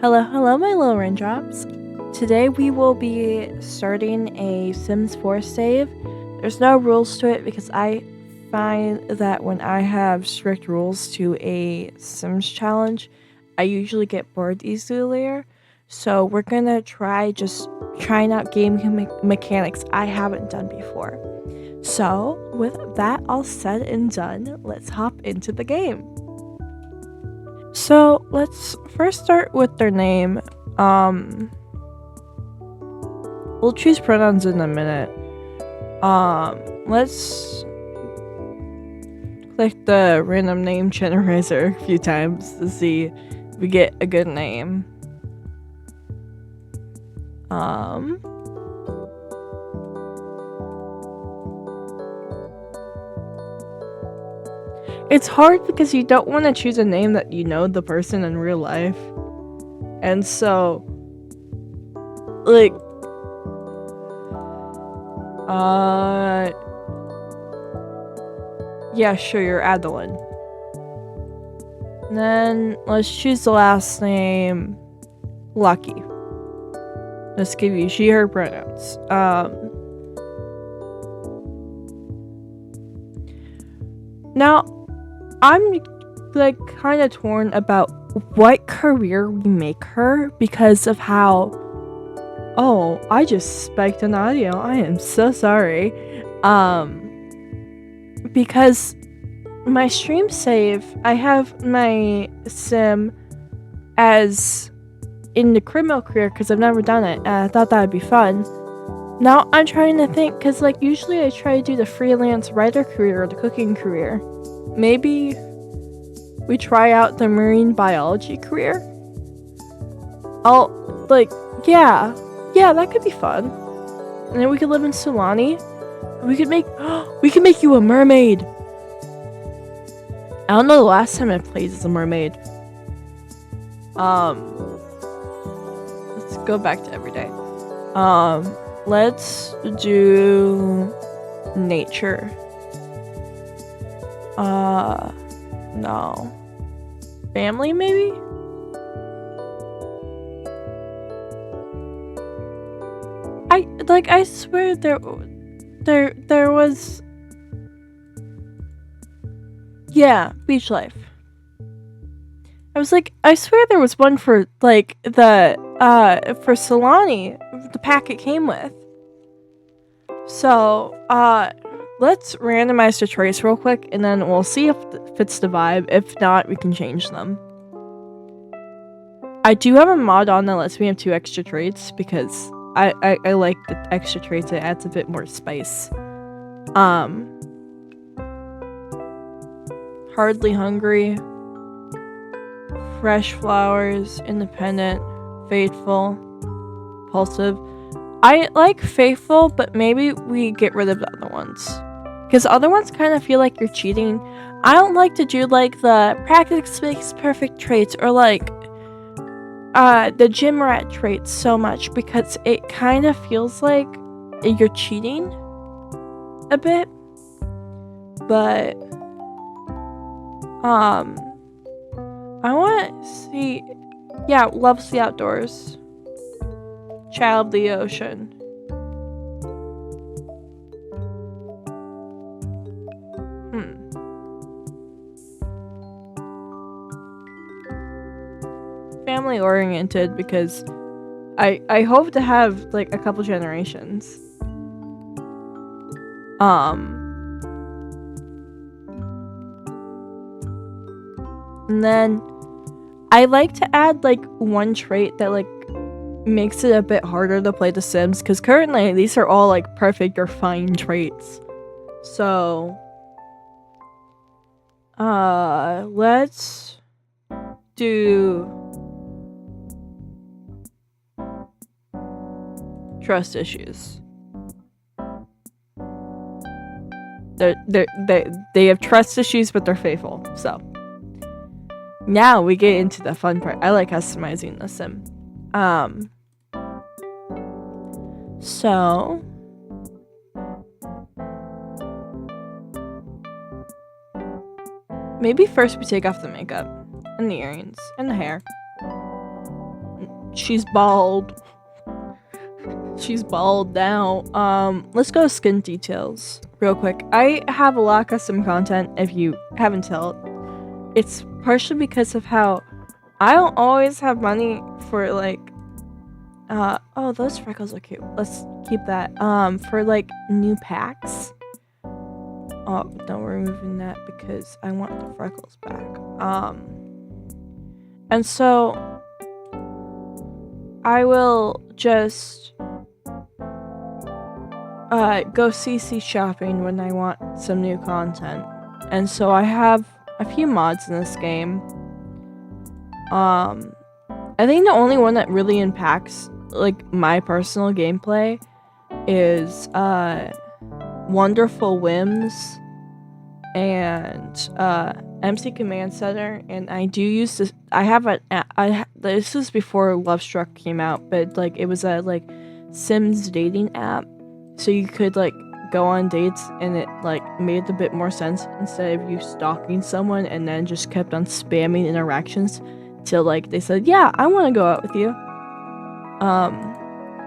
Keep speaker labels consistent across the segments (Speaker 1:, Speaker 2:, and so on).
Speaker 1: Hello, hello, my little raindrops. Today we will be starting a Sims 4 save. There's no rules to it because I find that when I have strict rules to a Sims challenge, I usually get bored easily. So we're gonna try just trying out game mechanics I haven't done before. So with that all said and done, let's hop into the game. So let's first start with their name. We'll choose pronouns in a minute. Let's click the random name generator a few times to see if we get a good name. It's hard because you don't want to choose a name that you know the person in real life. And so, like, yeah, sure, you're Adeline. And then let's choose the last name, Lucky. Let's give you she, her pronouns. Now, I'm like kind of torn about what career we make her because of how. Oh, I just spiked an audio. I am so sorry. Because my stream save, I have my sim as in the criminal career because I've never done it, and I thought that would be fun. Now I'm trying to think because, like, usually I try to do the freelance writer career or the cooking career. Maybe we try out the marine biology career. Yeah, that could be fun. And then we could live in Sulani. We could make you a mermaid. I don't know the last time I played as a mermaid. Let's go back to everyday. Let's do nature. No. Family, maybe? I swear there was. Yeah, beach life. I swear there was one for for Solani, the pack it came with. So, let's randomize the traits real quick, and then we'll see if it fits the vibe. If not, we can change them. I do have a mod on that lets me have 2 extra traits because I like the extra traits. It adds a bit more spice. Hardly hungry. Fresh flowers. Independent. Faithful. Impulsive. I like faithful, but maybe we get rid of the other ones. Because other ones kind of feel like you're cheating. I don't like to do like the practice makes perfect traits or like the gym rat traits so much because it kind of feels like you're cheating a bit. But I want to see. Yeah, loves the outdoors. Child of the ocean. Family oriented because I hope to have like a couple generations. And then I like to add like one trait that like makes it a bit harder to play The Sims because currently these are all like perfect or fine traits. So let's do trust issues. They have trust issues, but they're faithful. So now we get into the fun part. I like customizing the sim. So maybe first we take off the makeup and the earrings and the hair. she's bald. She's bald now. Let's go skin details real quick. I have a lot of custom content, if you haven't told. It's partially because of how I don't always have money for like oh, those freckles are cute. Let's keep that. For like new packs. Oh, no, we're removing that because I want the freckles back. And so I will just go CC shopping when I want some new content. And so I have a few mods in this game. I think the only one that really impacts like my personal gameplay is Wonderful Whims and MC Command Center, and I do use this. I have this is before Love Struck came out, but like it was a like Sims dating app, so you could like go on dates, and it like made a bit more sense instead of you stalking someone and then just kept on spamming interactions till like they said, yeah, I want to go out with you.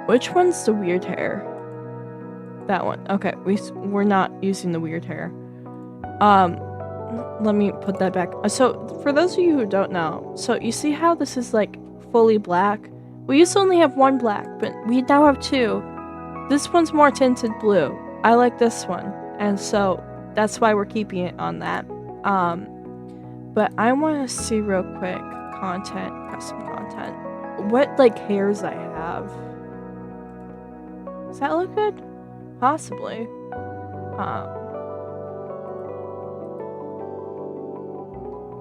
Speaker 1: Which one's the weird hair? That one. Okay, we're not using the weird hair. Let me put that back. So for those of you who don't know, so you see how this is like fully black? We used to only have one black, but we now have two. This one's more tinted blue. I like this one, and so that's why we're keeping it on that. But I want to see real quick custom content. What like hairs I have. Does that look good? Possibly.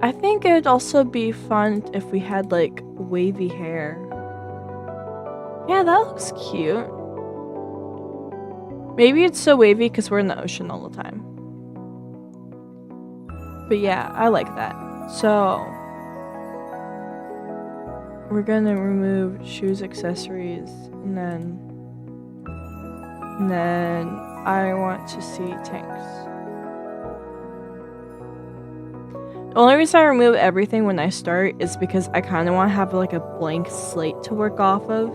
Speaker 1: I think it'd also be fun if we had like wavy hair. Yeah, that looks cute. Maybe it's so wavy because we're in the ocean all the time. But yeah, I like that. So we're gonna remove shoes, accessories, and then I want to see tanks. The only reason I remove everything when I start is because I kind of want to have like a blank slate to work off of.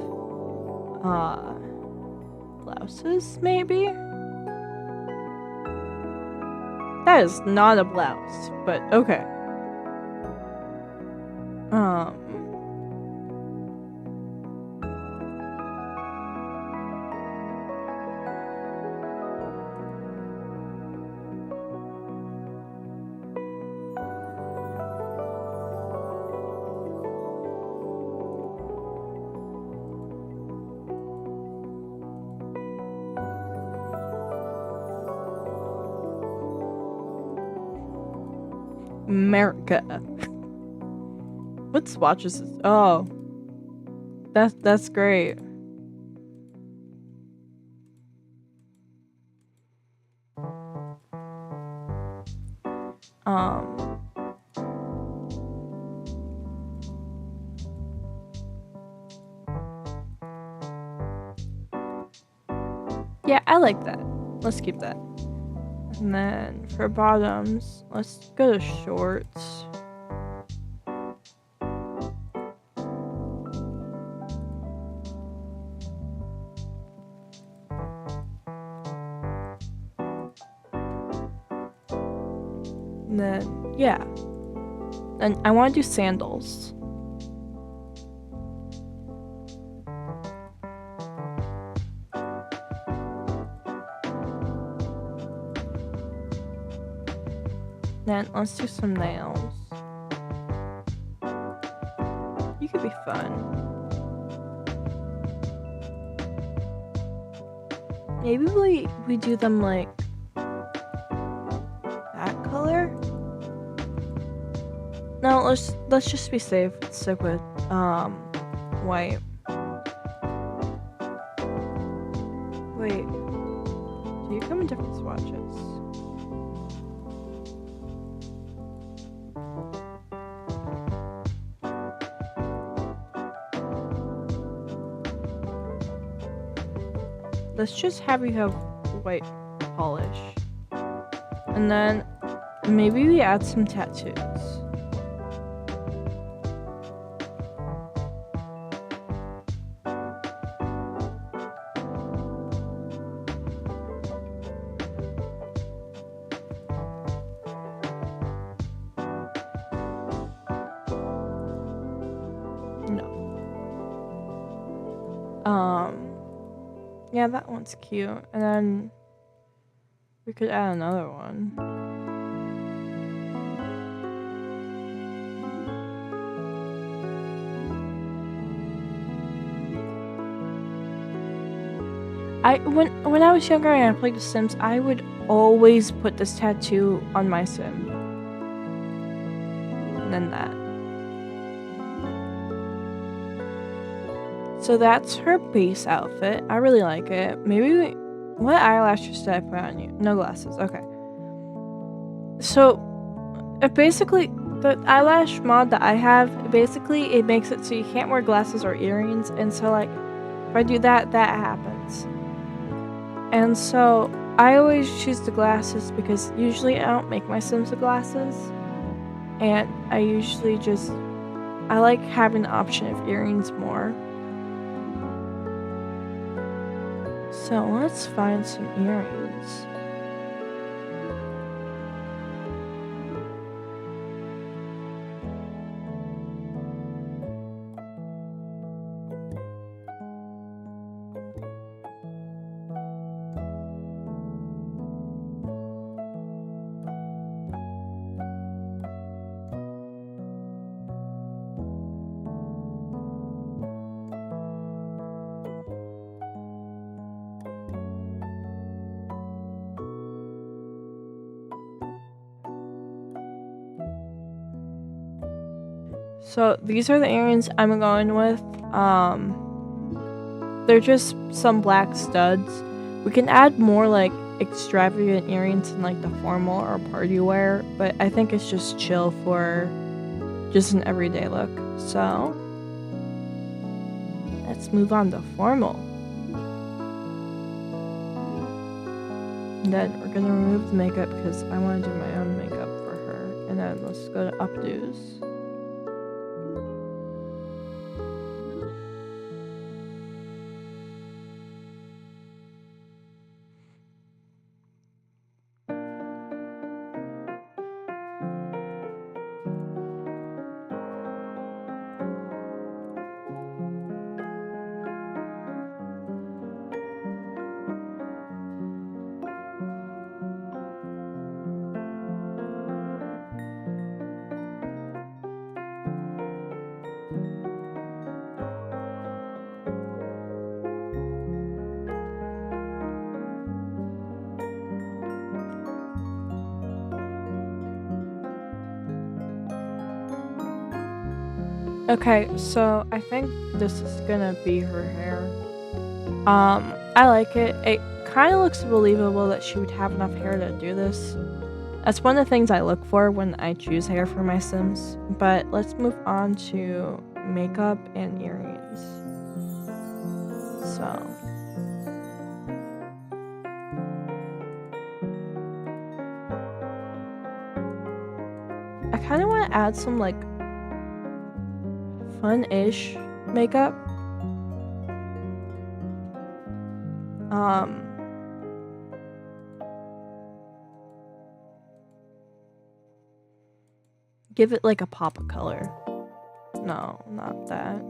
Speaker 1: Blouses, maybe? That is not a blouse, but okay. America. What swatches is? Oh, that's great. Yeah, I like that. Let's keep that. And then for bottoms, let's go to shorts. And then, yeah. And I want to do sandals. Then let's do some nails. You could be fun. Maybe we do them like that color? No, let's just be safe. Let's stick with white. Wait. Do you come in different swatches? Let's just have you have white polish. And then maybe we add some tattoos. No. Yeah, that one's cute. And then we could add another one. When I was younger and I played The Sims, I would always put this tattoo on my sim. And then that. So that's her base outfit. I really like it. Maybe what eyelashes did I put on you? No glasses. Okay. So basically the eyelash mod that I have, basically it makes it so you can't wear glasses or earrings, and so like if I do that, that happens. And so I always choose the glasses because usually I don't make my Sims with glasses. And I usually I like having the option of earrings more. So let's find some earrings. So these are the earrings I'm going with. They're just some black studs. We can add more like extravagant earrings in like the formal or party wear, but I think it's just chill for just an everyday look. So let's move on to formal. And then we're gonna remove the makeup because I want to do my own makeup for her. And then let's go to updos. Okay, so I think this is gonna be her hair. I like it. It kind of looks believable that she would have enough hair to do this. That's one of the things I look for when I choose hair for my Sims. But let's move on to makeup and earrings. So I kind of want to add some like fun-ish makeup. Give it like a pop of color. No, not that.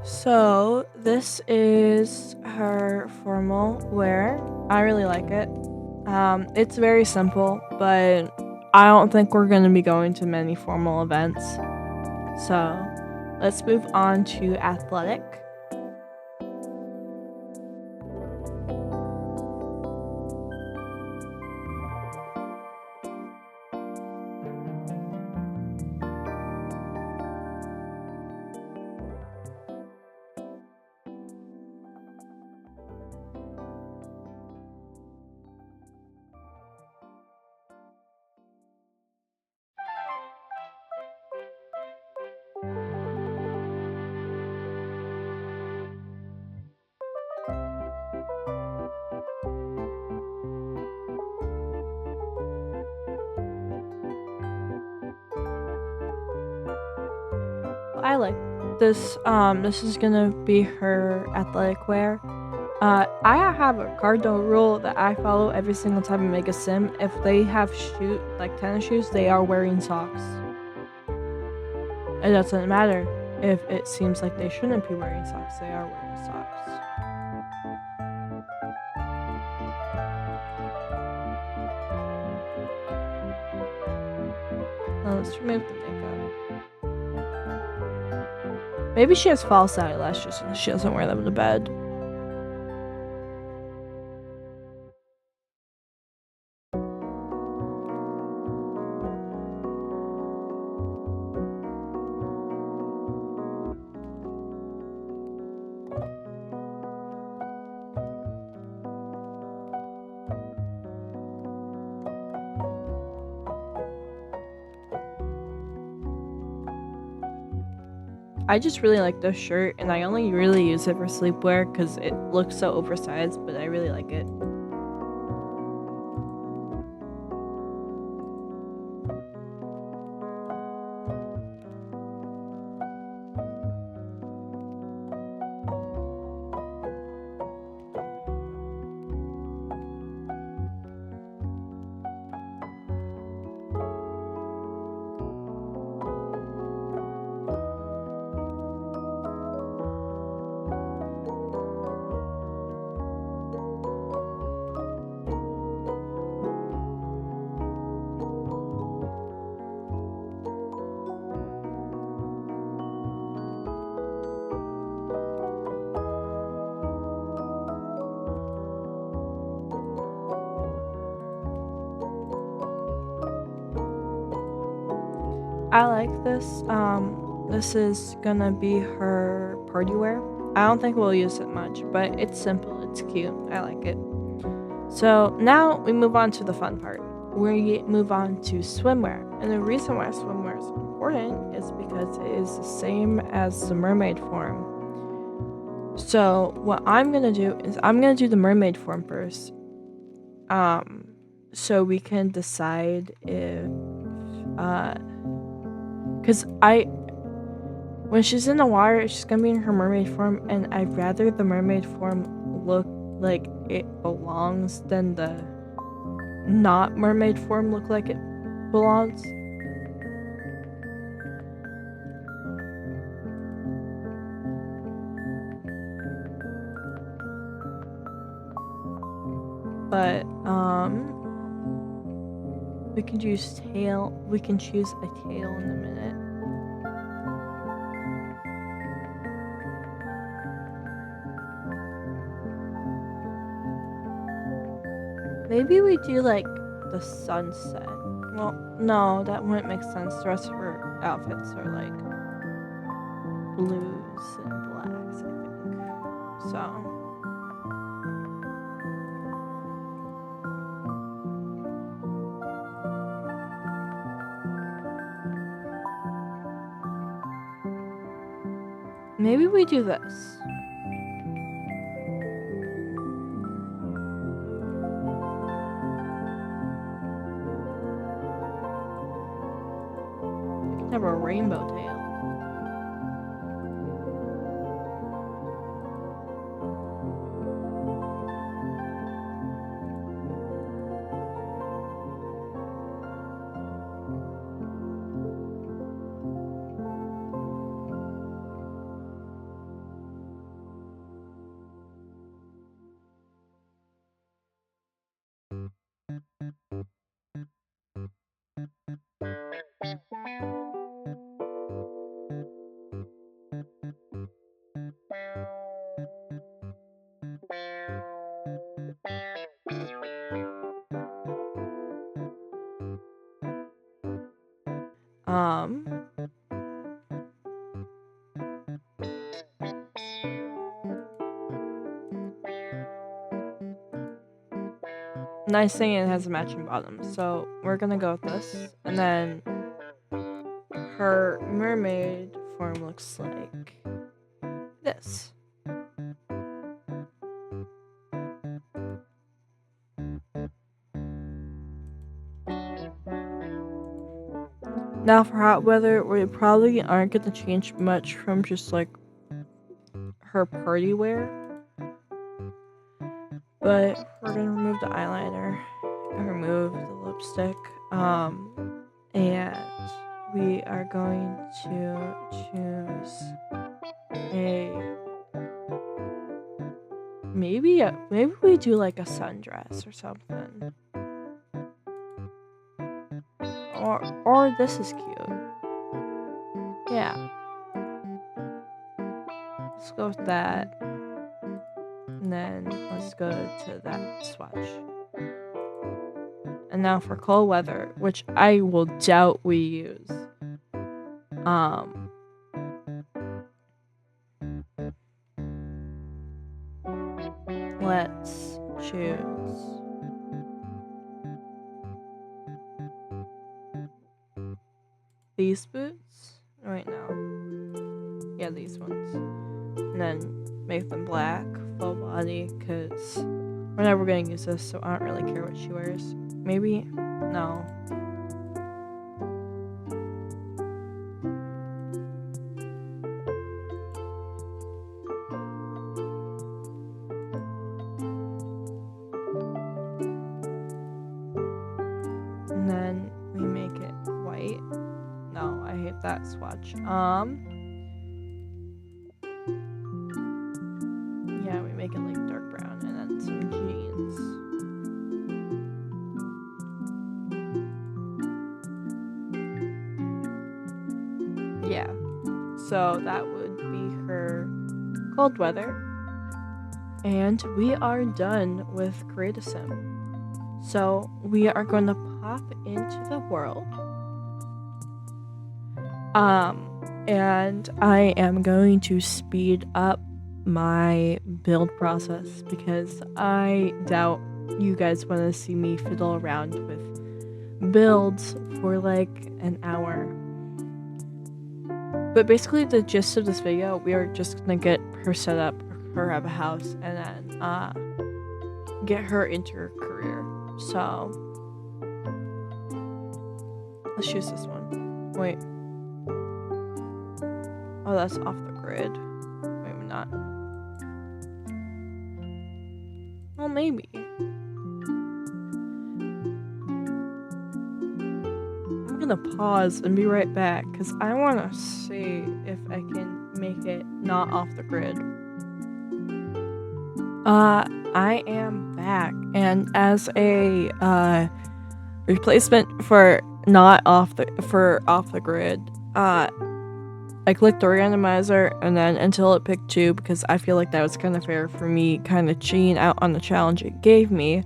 Speaker 1: So this is her formal wear. I really like it. It's very simple, but I don't think we're going to be going to many formal events. So let's move on to athletic. I like this. This is gonna be her athletic wear. I have a cardinal rule that I follow every single time I make a sim. If they have like tennis shoes, they are wearing socks. It doesn't matter if it seems like they shouldn't be wearing socks. They are wearing socks. Now let's remove the makeup. Maybe she has false eyelashes and she doesn't wear them to bed. I just really like this shirt, and I only really use it for sleepwear because it looks so oversized, but I really like it. I like this. This is gonna be her party wear. I don't think we'll use it much, but it's simple, it's cute. I like it. So now we move on to the fun part. We move on to swimwear. And the reason why swimwear is important is because it is the same as the mermaid form. So what I'm gonna do is I'm gonna do the mermaid form first. So we can decide if because when she's in the water, she's gonna be in her mermaid form, and I'd rather the mermaid form look like it belongs than the not mermaid form look like it belongs. But we can choose tail. We can choose a tail in a minute. Maybe we do like the sunset. Well, no, that wouldn't make sense. The rest of her outfits are like blues and blacks, I think. So. Maybe we do this. We can have a rainbow tail. Nice thing it has a matching bottom, so we're gonna go with this. And then her mermaid form looks like this. Now for hot weather, we probably aren't gonna change much from just like her party wear. But we're gonna remove the eyeliner and remove the lipstick. And we are going to choose maybe we do like a sundress or something. Or this is cute. Yeah. Let's go with that. And then let's go to that swatch. And now for cold weather, which I will doubt we use. Let's choose these boots right now. Yeah, these ones. And then make them black, full body, because we're never going to use this, so I don't really care what she wears. Maybe? No. And then we make it white. No, I hate that swatch. Yeah, we make it like dark brown and then some jeans. Yeah. So that would be her cold weather. And we are done with Create a Sim. So we are going to pop into the world. And I am going to speed up my build process because I doubt you guys want to see me fiddle around with builds for like an hour. But basically the gist of this video, we are just gonna get her set up, her have a house, and then get her into her career. So let's choose this one. Wait. Oh, that's off the grid. Maybe not. Well, maybe. I'm gonna pause and be right back because I want to see if I can make it not off the grid. I am back, and as a replacement for not off the grid, I clicked the randomizer and then until it picked 2 because I feel like that was kind of fair for me kind of cheating out on the challenge it gave me.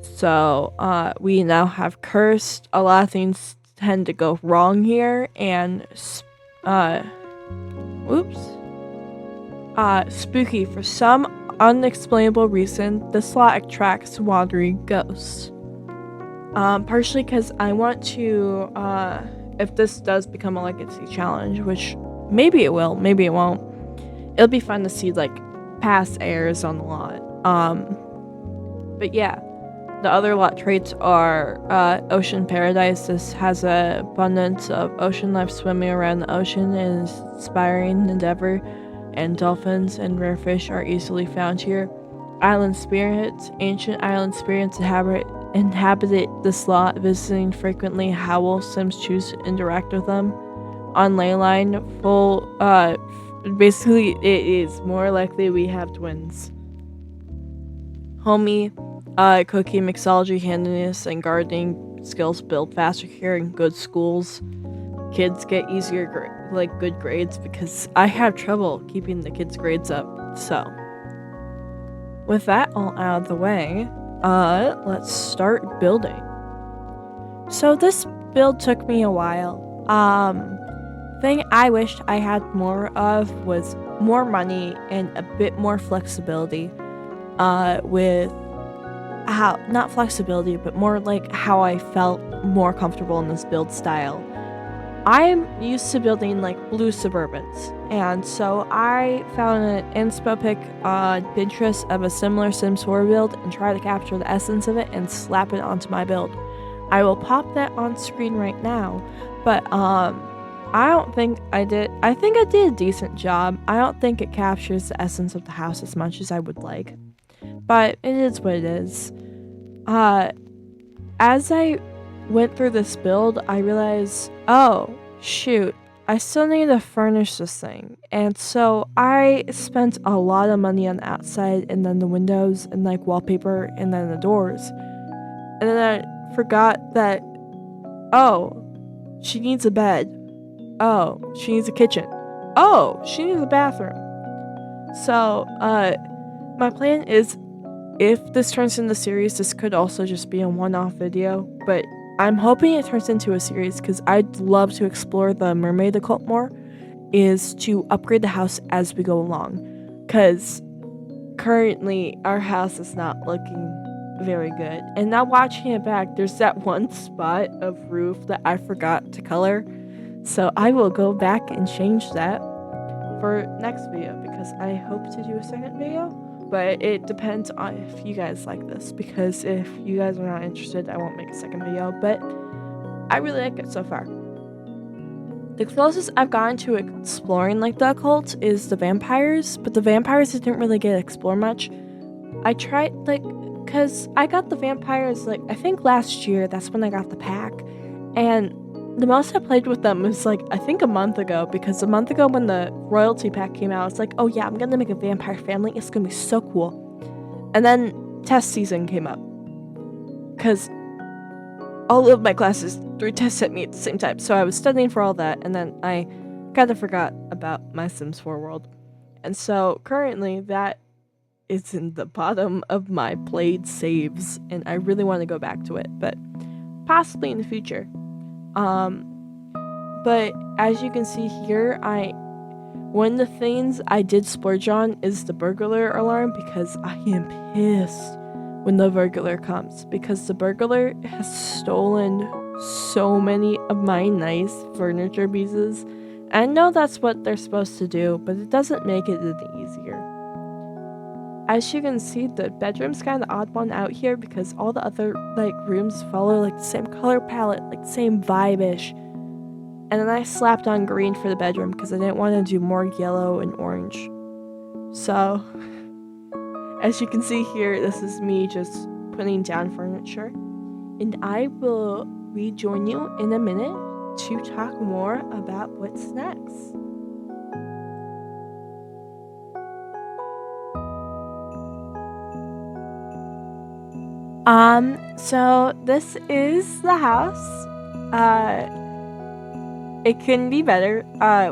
Speaker 1: So we now have cursed. A lot of things tend to go wrong here, and spooky. For some unexplainable reason, the slot attracts wandering ghosts. Partially because I want to if this does become a legacy challenge, which maybe it will, maybe it won't, it'll be fun to see like past heirs on the lot. But yeah, the other lot traits are ocean paradise. This has an abundance of ocean life swimming around the ocean and is inspiring endeavor, and dolphins and rare fish are easily found here. Island spirits. Ancient island spirits inhabited the slot, visiting frequently. How will Sims choose to interact with them? On leyline, basically it is more likely we have twins. Homie, cooking, mixology, handiness, and gardening skills build faster here in good schools. Kids get easier good grades because I have trouble keeping the kids' grades up. So with that all out of the way, let's start building. So this build took me a while. Um, thing I wished I had more of was more money and a bit more flexibility. With how not flexibility, but more like how I felt more comfortable in this build style. I'm used to building like blue Suburbans, and so I found an inspo pic on Pinterest of a similar Sims 4 build and try to capture the essence of it and slap it onto my build. I will pop that on screen right now, but I don't think I did. I think I did a decent job. I don't think it captures the essence of the house as much as I would like, but it is what it is. Uh, as I went through this build, I realized, oh, shoot, I still need to furnish this thing. And so I spent a lot of money on the outside and then the windows and like wallpaper and then the doors. And then I forgot that, oh, she needs a bed. Oh, she needs a kitchen. Oh, she needs a bathroom. So, my plan is, if this turns into a series, this could also just be a one-off video, but I'm hoping it turns into a series because I'd love to explore the Mermaid occult more, is to upgrade the house as we go along, because currently our house is not looking very good. And now watching it back, there's that one spot of roof that I forgot to color, so I will go back and change that for next video because I hope to do a second video. But it depends on if you guys like this, because if you guys are not interested, I won't make a second video, but I really like it so far. The closest I've gotten to exploring like the occult is the vampires, but the vampires didn't really get explored much. I tried, like, because I got the vampires, like, I think last year, that's when I got the pack, and the most I played with them was like, I think a month ago, because a month ago when the royalty pack came out, it's like, oh yeah, I'm gonna make a vampire family, it's gonna be so cool. And then test season came up, because all of my classes threw tests at me at the same time, so I was studying for all that, and then I kind of forgot about my Sims 4 world. And so currently that is in the bottom of my played saves, and I really want to go back to it, but possibly in the future. But as you can see here, one of the things I did splurge on is the burglar alarm, because I am pissed when the burglar comes, because the burglar has stolen so many of my nice furniture pieces. I know that's what they're supposed to do, but it doesn't make it any easier. As you can see, the bedroom's kind of odd one out here because all the other like rooms follow like the same color palette, like the same vibe-ish. And then I slapped on green for the bedroom because I didn't want to do more yellow and orange. So, as you can see here, this is me just putting down furniture. And I will rejoin you in a minute to talk more about what's next. So this is the house. It couldn't be better.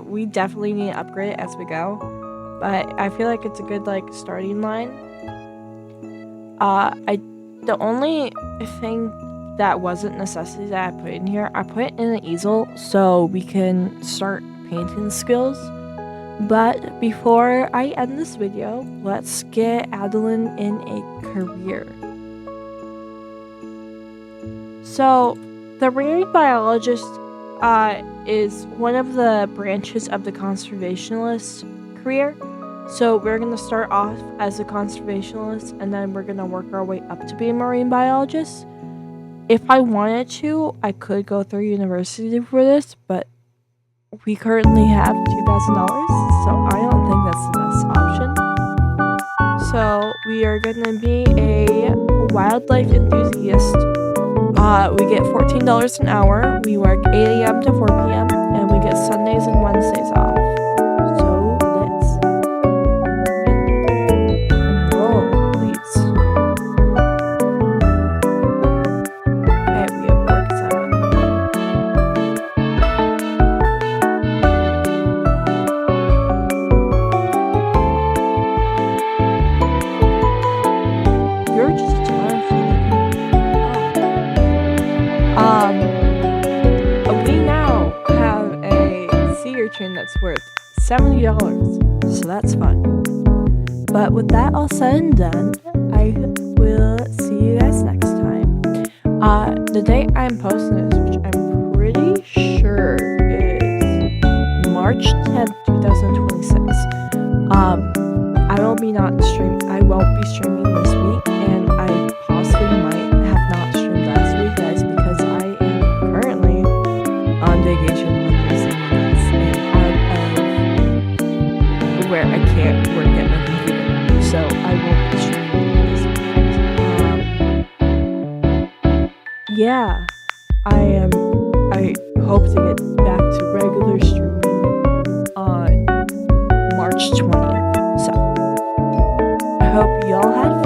Speaker 1: We definitely need to upgrade it as we go, but I feel like it's a good like starting line. The only thing that wasn't necessity that I put in here, I put in an easel so we can start painting skills. But before I end this video, let's get Adeline in a career. So, the marine biologist is one of the branches of the conservationist career. So we're going to start off as a conservationist, and then we're going to work our way up to be a marine biologist. If I wanted to, I could go through university for this, but we currently have $2,000, so I don't think that's the best option. So we are going to be a wildlife enthusiast. We get $14 an hour, we work 8 a.m. to 4 p.m., and we get Sundays and Wednesdays off. So let's enroll, please. Okay, we have work assignment. You're just we now have keychain that's worth $70, so that's fun. But with that all said and done, I will see you guys next time. The date I'm posting this, which I'm pretty sure is March 10th, 2026. I won't be streaming this week, and I possibly might have not streamed last week, guys, because I am currently on vacation with Disney and where I can't work at my computer, so I won't be streaming this week. Yeah, I hope to get back to regular streaming on March 20th. So I hope y'all had fun.